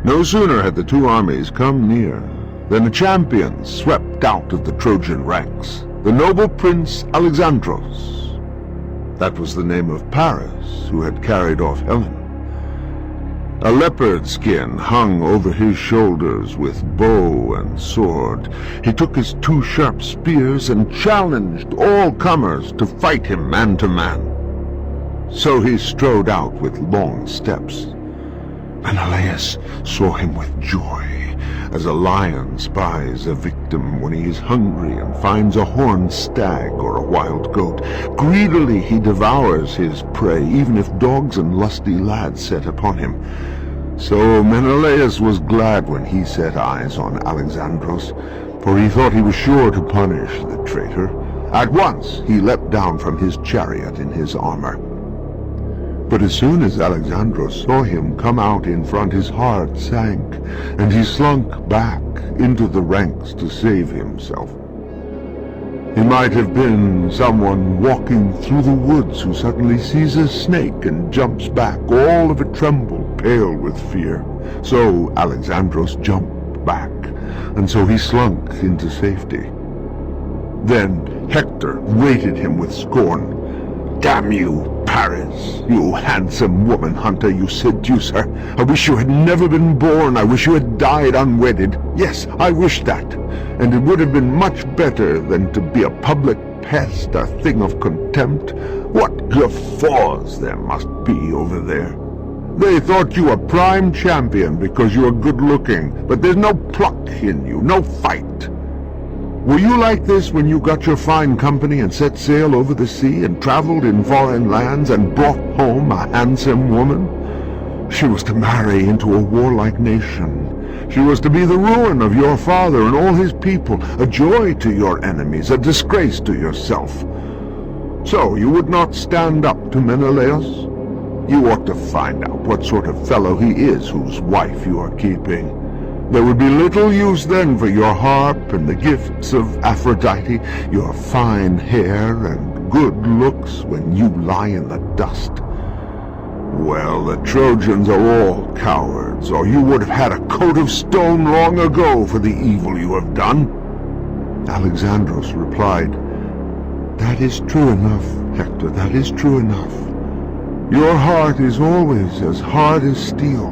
No sooner had the two armies come near than a champion swept out of the Trojan ranks, the noble prince Alexandros. That was the name of Paris, who had carried off Helen. A leopard skin hung over his shoulders with bow and sword. He took his two sharp spears and challenged all comers to fight him man to man. So he strode out with long steps. Menelaus saw him with joy, as a lion spies a victim when he is hungry and finds a horned stag or a wild goat. Greedily he devours his prey, even if dogs and lusty lads set upon him. So Menelaus was glad when he set eyes on Alexandros, for he thought he was sure to punish the traitor. At once he leapt down from his chariot in his armor. But as soon as Alexandros saw him come out in front, his heart sank, and he slunk back into the ranks to save himself. He might have been someone walking through the woods who suddenly sees a snake and jumps back, all of a tremble, pale with fear. So Alexandros jumped back, and so he slunk into safety. Then Hector rated him with scorn. "Damn you, Paris, you handsome woman-hunter, you seducer! I wish you had never been born. I wish you had died unwedded. Yes, I wish that. And it would have been much better than to be a public pest, a thing of contempt. What guffaws there must be over there. They thought you a prime champion because you are good-looking, but there's no pluck in you, no fight. Were you like this when you got your fine company and set sail over the sea and traveled in foreign lands and brought home a handsome woman? She was to marry into a warlike nation. She was to be the ruin of your father and all his people, a joy to your enemies, a disgrace to yourself. So you would not stand up to Menelaus? You ought to find out what sort of fellow he is whose wife you are keeping. There would be little use then for your harp and the gifts of Aphrodite, your fine hair and good looks when you lie in the dust. Well, the Trojans are all cowards, or you would have had a coat of stone long ago for the evil you have done." Alexandros replied, "That is true enough, Hector, that is true enough. Your heart is always as hard as steel,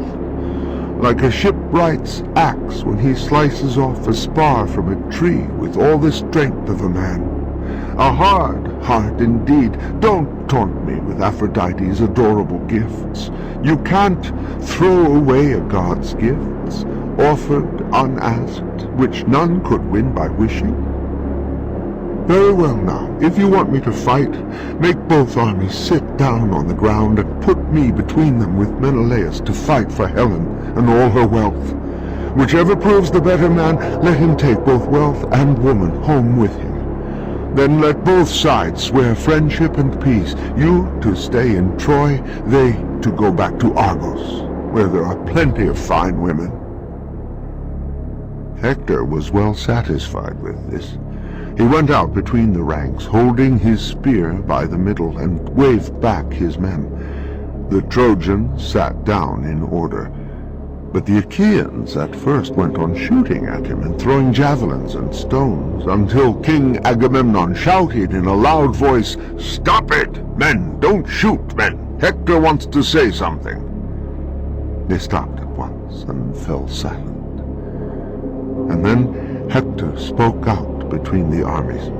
like a shipwright's axe when he slices off a spar from a tree with all the strength of a man. A hard heart indeed. Don't taunt me with Aphrodite's adorable gifts. You can't throw away a god's gifts, offered unasked, which none could win by wishing. Very well now, if you want me to fight, make both armies sit down on the ground and put me between them with Menelaus to fight for Helen and all her wealth. Whichever proves the better man, let him take both wealth and woman home with him. Then let both sides swear friendship and peace, you to stay in Troy, they to go back to Argos, where there are plenty of fine women." Hector was well satisfied with this. He went out between the ranks, holding his spear by the middle, and waved back his men. The Trojans sat down in order, but the Achaeans at first went on shooting at him and throwing javelins and stones, until King Agamemnon shouted in a loud voice, "Stop it! Men, don't shoot, men! Hector wants to say something." They stopped at once and fell silent. And then Hector spoke out between the armies.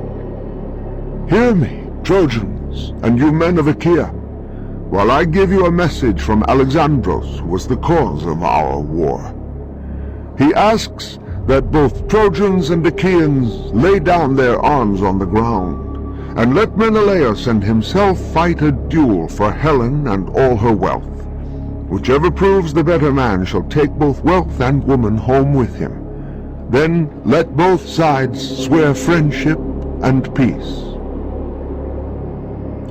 "Hear me, Trojans, and you men of Achaea, while I give you a message from Alexandros, who was the cause of our war. He asks that both Trojans and Achaeans lay down their arms on the ground, and let Menelaus and himself fight a duel for Helen and all her wealth. Whichever proves the better man shall take both wealth and woman home with him. Then let both sides swear friendship and peace."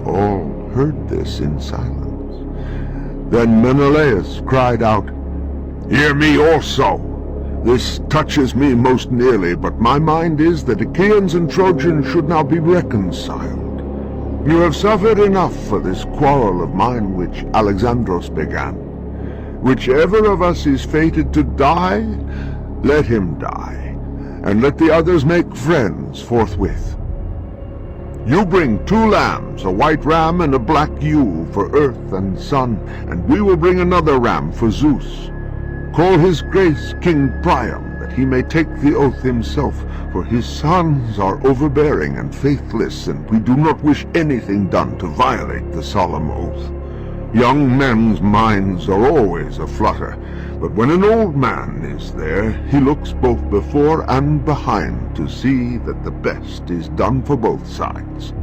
All heard this in silence. Then Menelaus cried out, "Hear me also! This touches me most nearly, but my mind is that Achaeans and Trojans should now be reconciled. You have suffered enough for this quarrel of mine which Alexandros began. Whichever of us is fated to die, let him die, and let the others make friends forthwith. You bring 2 lambs, a white ram and a black ewe for earth and sun, and we will bring another ram for Zeus. Call his grace King Priam, that he may take the oath himself, for his sons are overbearing and faithless, and we do not wish anything done to violate the solemn oath. Young men's minds are always aflutter, but when an old man is there, he looks both before and behind to see that the best is done for both sides.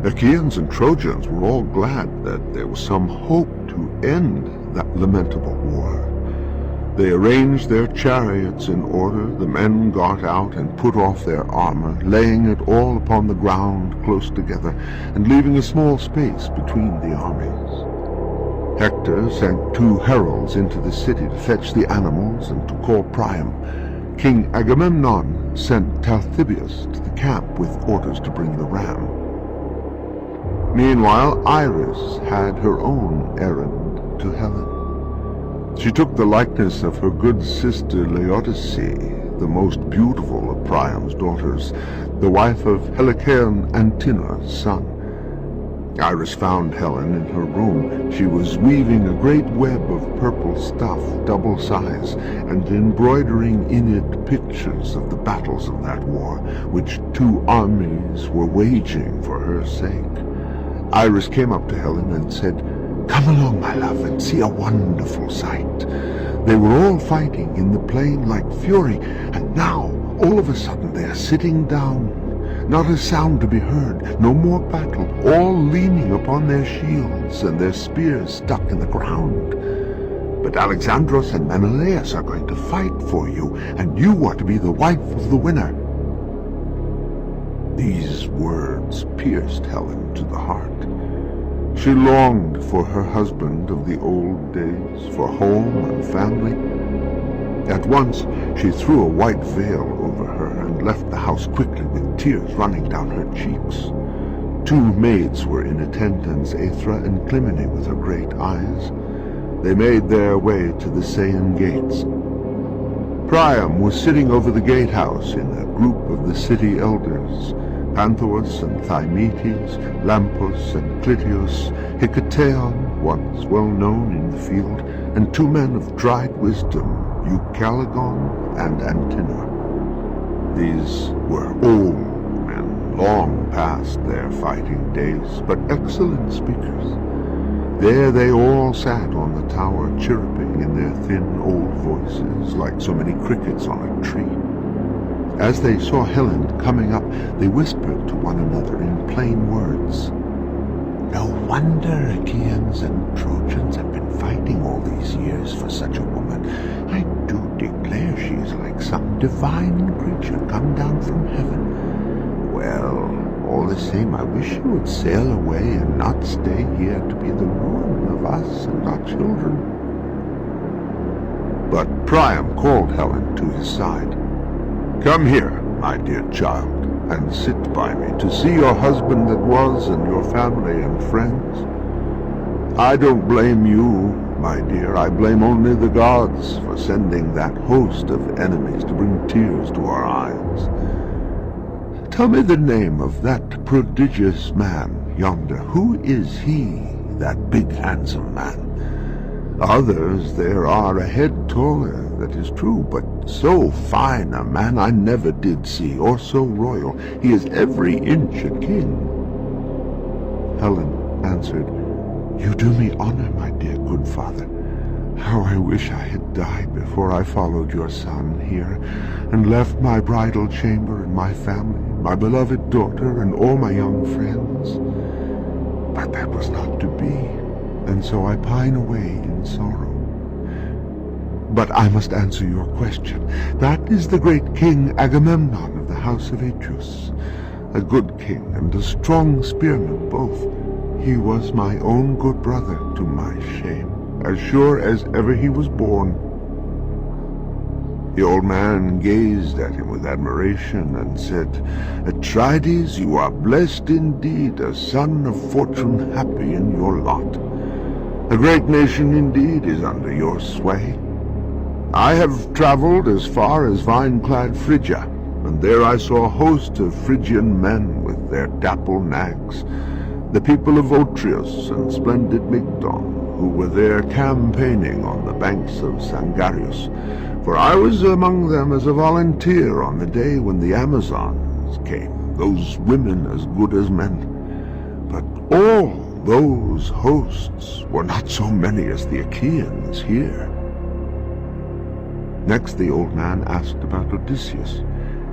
Achaeans and Trojans were all glad that there was some hope to end that lamentable war. They arranged their chariots in order, the men got out and put off their armor, laying it all upon the ground close together, and leaving a small space between the armies. Hector sent 2 heralds into the city to fetch the animals and to call Priam. King Agamemnon sent Talthybius to the camp with orders to bring the ram. Meanwhile, Iris had her own errand to Helen. She took the likeness of her good sister Laodice, the most beautiful of Priam's daughters, the wife of Helicaon Antenor's son. Iris found Helen in her room. She was weaving a great web of purple stuff, double size, and embroidering Iliad pictures of the battles of that war, which 2 armies were waging for her sake. Iris came up to Helen and said, "Come along, my love, and see a wonderful sight. They were all fighting in the plain like fury, and now, all of a sudden, they are sitting down. Not a sound to be heard, no more battle, all leaning upon their shields and their spears stuck in the ground. But Alexandros and Menelaus are going to fight for you, and you are to be the wife of the winner." These words pierced Helen to the heart. She longed for her husband of the old days, for home and family. At once she threw a white veil over her and left the house quickly with tears running down her cheeks. 2 maids were in attendance, Aethra and Clymene with her great eyes. They made their way to the Scaean gates. Priam was sitting over the gatehouse in a group of the city elders, Panthous and Thymoetes, Lampus and Clytius, Hicetaon, once well known in the field, and 2 men of tried wisdom, Eucaligon and Antenor. These were old men, long past their fighting days, but excellent speakers. There they all sat on the tower, chirruping in their thin old voices like so many crickets on a tree. As they saw Helen coming up, they whispered to one another in plain words, "No wonder Achaeans and Trojans have been fighting all these years for such a woman. I do declare she is like some divine creature come down from heaven. Well, all the same, I wish she would sail away and not stay here to be the ruin of us and our children." But Priam called Helen to his side. "Come here, my dear child, and sit by me to see your husband that was and your family and friends. I don't blame you, my dear, I blame only the gods for sending that host of enemies to bring tears to our eyes. Tell me the name of that prodigious man yonder. Who is he, that big handsome man? Others there are a head taller, that is true, but so fine a man I never did see, or so royal. He is every inch a king." Helen answered, "You do me honor, my dear good father. How I wish I had died before I followed your son here, and left my bridal chamber and my family, my beloved daughter and all my young friends. But that was not to be, and so I pine away in sorrow. But I must answer your question. That is the great King Agamemnon of the house of Atreus, a good king and a strong spearman both. He was my own good brother, to my shame, as sure as ever he was born." The old man gazed at him with admiration and said, "Atrides, you are blessed indeed, a son of fortune, happy in your lot. A great nation indeed is under your sway. I have traveled as far as vine-clad Phrygia, and there I saw a host of Phrygian men with their dapple nags, the people of Otreus and splendid Mygdon, who were there campaigning on the banks of Sangarius, for I was among them as a volunteer on the day when the Amazons came, those women as good as men. But all those hosts were not so many as the Achaeans here. Next the old man asked about Odysseus.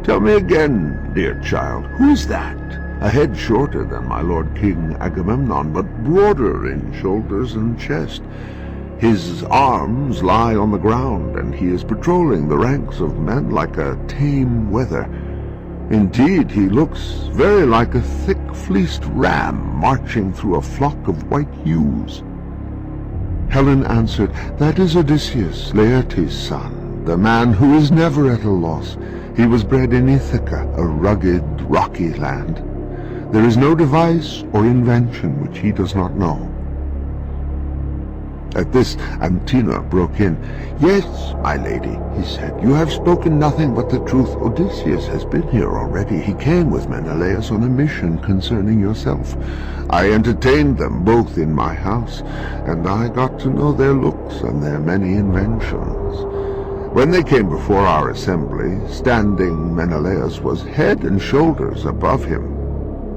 Tell me again, dear child, who is that? A head shorter than my lord King Agamemnon, but broader in shoulders and chest. His arms lie on the ground, and he is patrolling the ranks of men like a tame wether. Indeed, he looks very like a thick-fleeced ram marching through a flock of white ewes. Helen answered, That is Odysseus, Laertes' son, the man who is never at a loss. He was bred in Ithaca, a rugged, rocky land. There is no device or invention which he does not know. At this, Antenor broke in. Yes, my lady, he said, you have spoken nothing but the truth. Odysseus has been here already. He came with Menelaus on a mission concerning yourself. I entertained them both in my house, and I got to know their looks and their many inventions. When they came before our assembly, standing Menelaus was head and shoulders above him.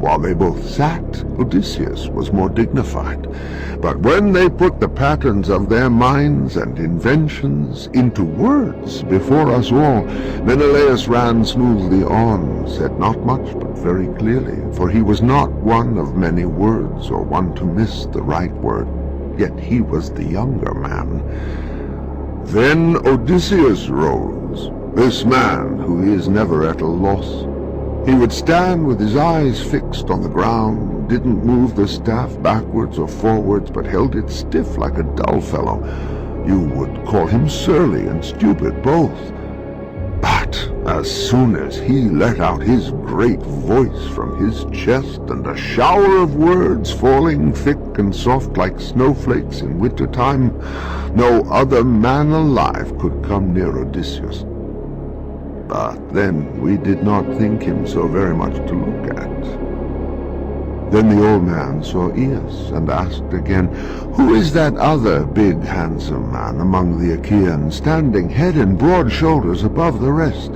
While they both sat, Odysseus was more dignified. But when they put the patterns of their minds and inventions into words before us all, Menelaus ran smoothly on, said not much but very clearly, for he was not one of many words or one to miss the right word, yet he was the younger man. Then Odysseus rose, this man who is never at a loss. He would stand with his eyes fixed on the ground, didn't move the staff backwards or forwards, but held it stiff like a dull fellow. You would call him surly and stupid both. But as soon as he let out his great voice from his chest, and a shower of words falling thick and soft like snowflakes in winter time, no other man alive could come near Odysseus. But then we did not think him so very much to look at. Then the old man saw Iliás and asked again, Who is that other big handsome man among the Achaeans, standing head and broad shoulders above the rest?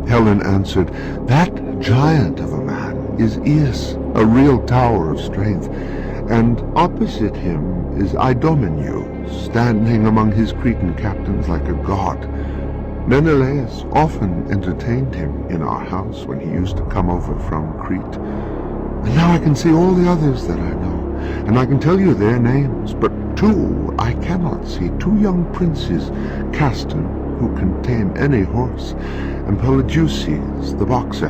Helen answered, That giant of a man is Iliás, a real tower of strength, and opposite him is Idomeneus, standing among his Cretan captains like a god. Menelaus often entertained him in our house when he used to come over from Crete. And now I can see all the others that I know, and I can tell you their names, but two I cannot see, two young princes, Castor, who can tame any horse, and Polydeuces, the boxer,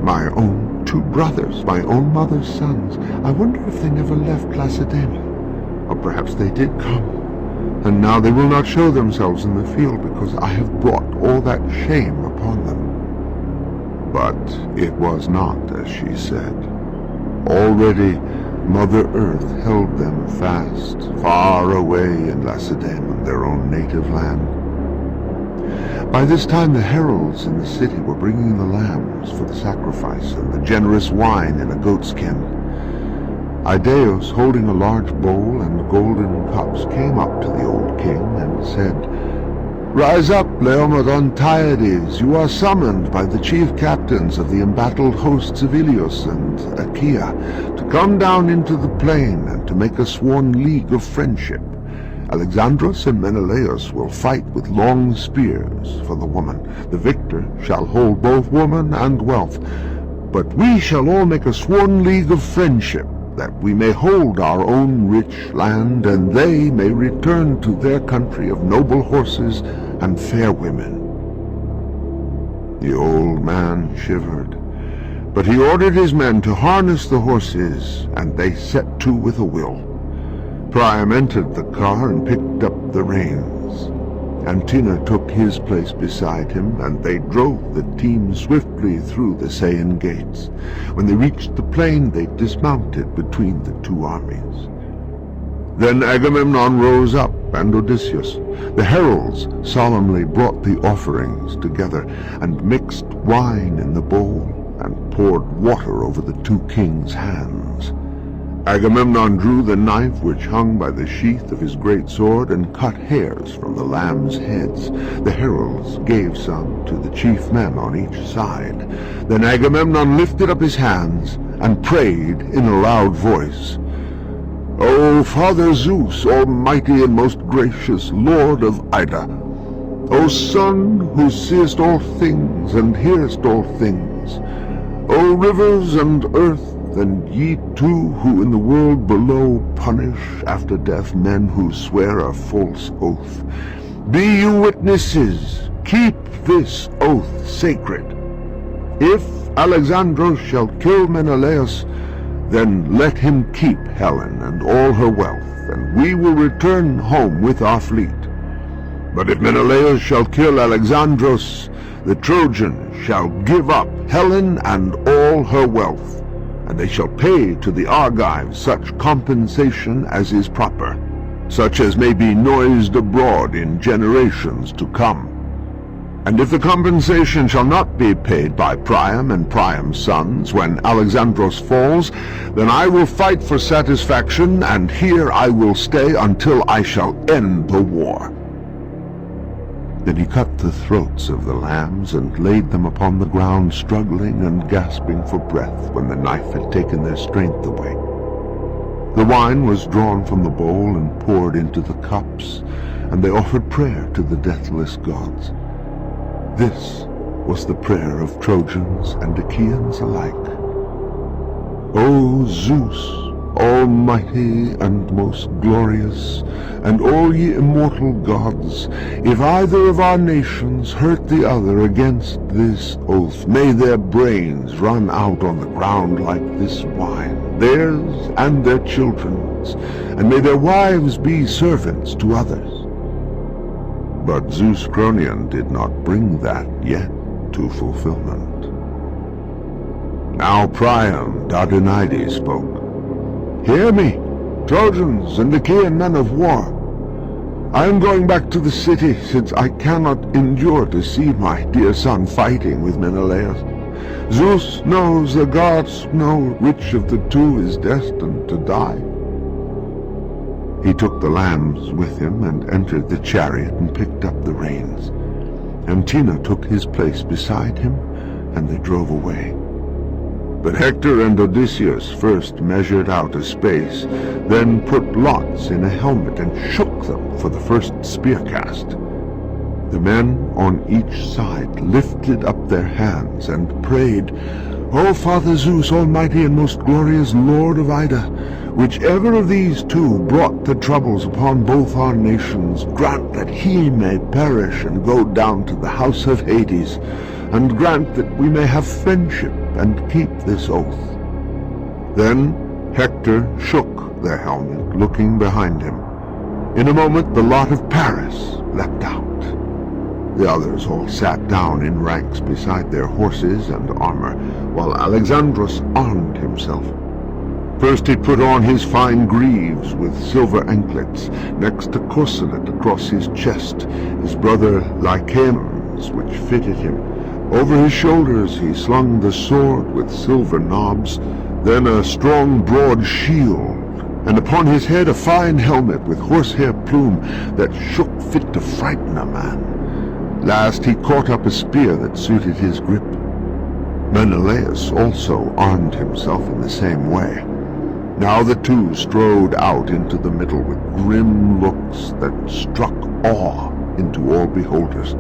my own two brothers, my own mother's sons. I wonder if they never left Lacedaemon, or perhaps they did come. And now they will not show themselves in the field, because I have brought all that shame upon them. But it was not as she said. Already Mother Earth held them fast, far away in Lacedaemon, their own native land. By this time the heralds in the city were bringing the lambs for the sacrifice, and the generous wine in a goatskin. Idaeus, holding a large bowl and golden cups, came up to the old king and said, Rise up, Laomedontiades, you are summoned by the chief captains of the embattled hosts of Ilios and Achaea to come down into the plain and to make a sworn league of friendship. Alexandros and Menelaus will fight with long spears for the woman. The victor shall hold both woman and wealth. But we shall all make a sworn league of friendship, that we may hold our own rich land, and they may return to their country of noble horses and fair women. The old man shivered, but he ordered his men to harness the horses, and they set to with a will. Priam entered the car and picked up the reins. Antenor took his place beside him, and they drove the team swiftly through the Scaean gates. When they reached the plain, they dismounted between the two armies. Then Agamemnon rose up, and Odysseus. The heralds solemnly brought the offerings together, and mixed wine in the bowl, and poured water over the two kings' hands. Agamemnon drew the knife which hung by the sheath of his great sword, and cut hairs from the lambs' heads. The heralds gave some to the chief men on each side. Then Agamemnon lifted up his hands, and prayed in a loud voice, "O Father Zeus, almighty and most gracious, Lord of Ida, O Son, who seest all things and hearest all things, O rivers and earth, and ye too who in the world below punish after death men who swear a false oath, be you witnesses, keep this oath sacred. If Alexandros shall kill Menelaus, then let him keep Helen and all her wealth, and we will return home with our fleet. But if Menelaus shall kill Alexandros, the Trojans shall give up Helen and all her wealth, and they shall pay to the Argives such compensation as is proper, such as may be noised abroad in generations to come. And if the compensation shall not be paid by Priam and Priam's sons when Alexandros falls, then I will fight for satisfaction, and here I will stay until I shall end the war." Then he cut the throats of the lambs and laid them upon the ground, struggling and gasping for breath when the knife had taken their strength away. The wine was drawn from the bowl and poured into the cups, and they offered prayer to the deathless gods. This was the prayer of Trojans and Achaeans alike. O Zeus, almighty and most glorious, and all ye immortal gods, if either of our nations hurt the other against this oath, may their brains run out on the ground like this wine, theirs and their children's, and may their wives be servants to others. But Zeus Cronion did not bring that yet to fulfillment. Now Priam Dardanides spoke. "Hear me, Trojans and Achaean men of war. I am going back to the city, since I cannot endure to see my dear son fighting with Menelaus. Zeus knows, the gods know, which of the two is destined to die." He took the lambs with him and entered the chariot and picked up the reins. Antenor took his place beside him, and they drove away. But Hector and Odysseus first measured out a space, then put lots in a helmet and shook them for the first spear cast. The men on each side lifted up their hands and prayed, "O Father Zeus, almighty and most glorious Lord of Ida, whichever of these two brought the troubles upon both our nations, grant that he may perish and go down to the house of Hades, and grant that we may have friendship and keep this oath." Then Hector shook the helmet, looking behind him. In a moment the lot of Paris leapt out. The others all sat down in ranks beside their horses and armor, while Alexandros armed himself. First he put on his fine greaves with silver anklets, next a corselet across his chest, his brother Lycaon's, which fitted him. Over his shoulders he slung the sword with silver knobs, then a strong broad shield, and upon his head a fine helmet with horsehair plume that shook fit to frighten a man. Last he caught up a spear that suited his grip. Menelaus also armed himself in the same way. Now the two strode out into the middle with grim looks that struck awe into all beholders.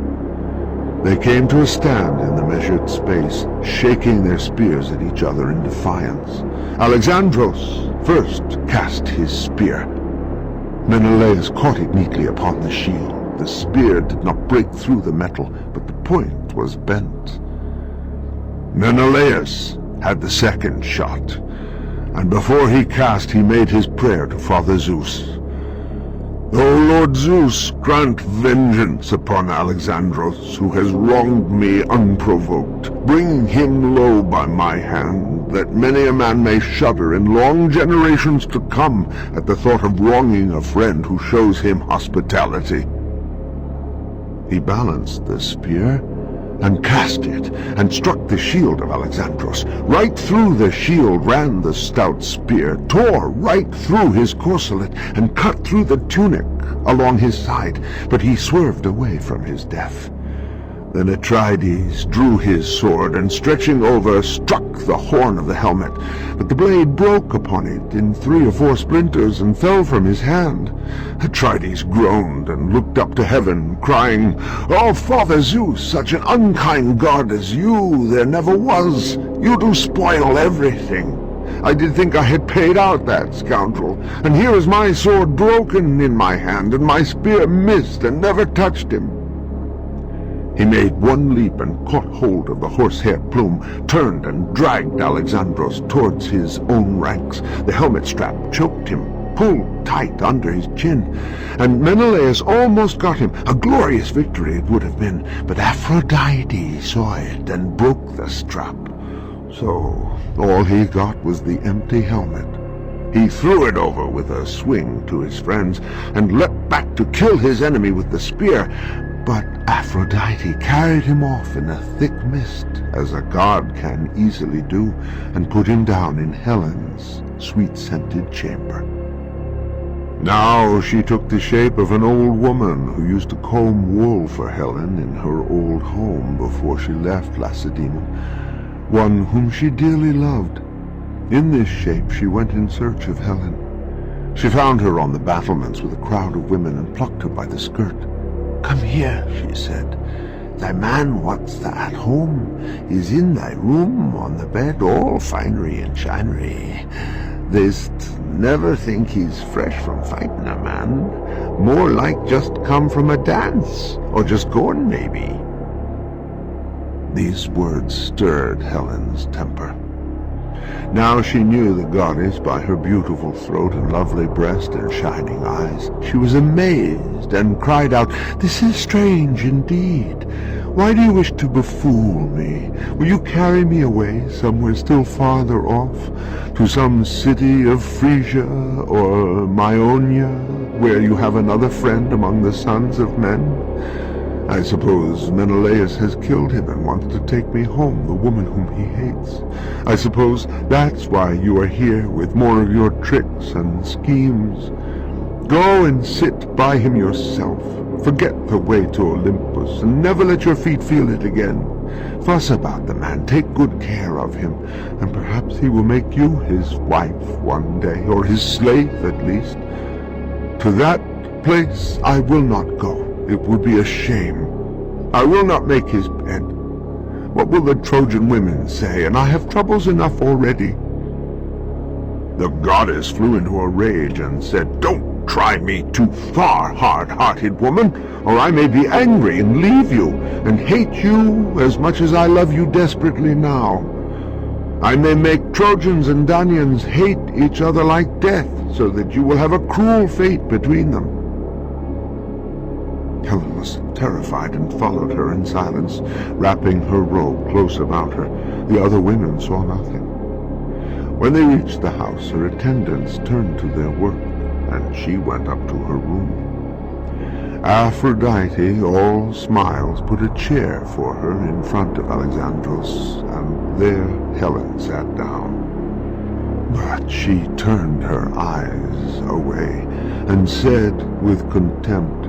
They came to a stand in the measured space, shaking their spears at each other in defiance. Alexandros first cast his spear. Menelaus caught it neatly upon the shield. The spear did not break through the metal, but the point was bent. Menelaus had the second shot, and before he cast he made his prayer to Father Zeus. O Lord Zeus, grant vengeance upon Alexandros, who has wronged me unprovoked. Bring him low by my hand, that many a man may shudder in long generations to come at the thought of wronging a friend who shows him hospitality. He balanced the spear and cast it, and struck the shield of Alexandros. Right through the shield ran the stout spear, tore right through his corselet, and cut through the tunic along his side, but he swerved away from his death. Then Atrides drew his sword, and stretching over, struck the horn of the helmet, but the blade broke upon it in 3 or 4 splinters, and fell from his hand. Atrides groaned, and looked up to heaven, crying, "O Father Zeus, such an unkind god as you there never was. You do spoil everything. I did think I had paid out that scoundrel, and here is my sword broken in my hand, and my spear missed and never touched him." He made one leap and caught hold of the horsehair plume, turned and dragged Alexandros towards his own ranks. The helmet strap choked him, pulled tight under his chin, and Menelaus almost got him. A glorious victory it would have been, but Aphrodite saw it and broke the strap. So all he got was the empty helmet. He threw it over with a swing to his friends, and leapt back to kill his enemy with the spear. But Aphrodite carried him off in a thick mist, as a god can easily do, and put him down in Helen's sweet-scented chamber. Now she took the shape of an old woman who used to comb wool for Helen in her old home before she left Lacedaemon, one whom she dearly loved. In this shape she went in search of Helen. She found her on the battlements with a crowd of women, and plucked her by the skirt. "Come here," she said. "Thy man what's at home is in thy room on the bed, all finery and shinery. They'st never think he's fresh from fighting a man, more like just come from a dance, or just going maybe." These words stirred Helen's temper. Now she knew the goddess by her beautiful throat and lovely breast and shining eyes. She was amazed and cried out, "This is strange indeed. Why do you wish to befool me? Will you carry me away somewhere still farther off, to some city of Phrygia or Maeonia, where you have another friend among the sons of men? I suppose Menelaus has killed him and wants to take me home, the woman whom he hates. I suppose that's why you are here with more of your tricks and schemes. Go and sit by him yourself. Forget the way to Olympus, and never let your feet feel it again. Fuss about the man, take good care of him, and perhaps he will make you his wife one day, or his slave at least. To that place I will not go. It would be a shame. I will not make his bed. What will the Trojan women say? And I have troubles enough already." The goddess flew into a rage and said, "Don't try me too far, hard-hearted woman, or I may be angry and leave you, and hate you as much as I love you desperately now. I may make Trojans and Danaans hate each other like death, so that you will have a cruel fate between them." Helen was terrified and followed her in silence, wrapping her robe close about her. The other women saw nothing. When they reached the house, her attendants turned to their work, and she went up to her room. Aphrodite, all smiles, put a chair for her in front of Alexandros, and there Helen sat down. But she turned her eyes away, and said with contempt,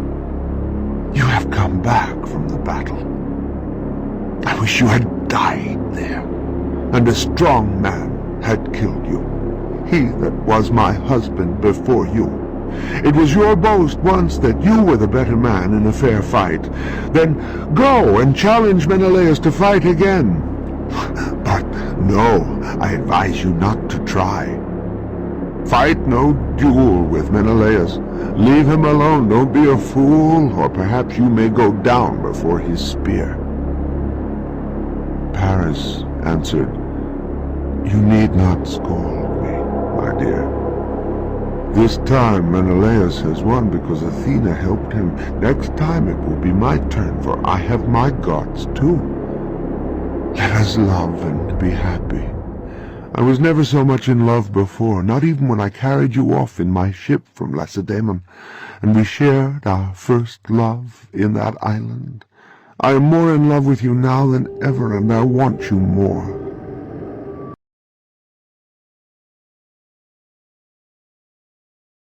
"You have come back from the battle. I wish you had died there, and a strong man had killed you, he that was my husband before you. It was your boast once that you were the better man in a fair fight. Then go and challenge Menelaus to fight again. But no, I advise you not to try. Fight no duel with Menelaus. Leave him alone, don't be a fool, or perhaps you may go down before his spear." Paris answered, "You need not scold me, my dear. This time Menelaus has won because Athena helped him. Next time it will be my turn, for I have my gods too. Let us love and be happy. I was never so much in love before, not even when I carried you off in my ship from Lacedaemon, and we shared our first love in that island. I am more in love with you now than ever, and I want you more.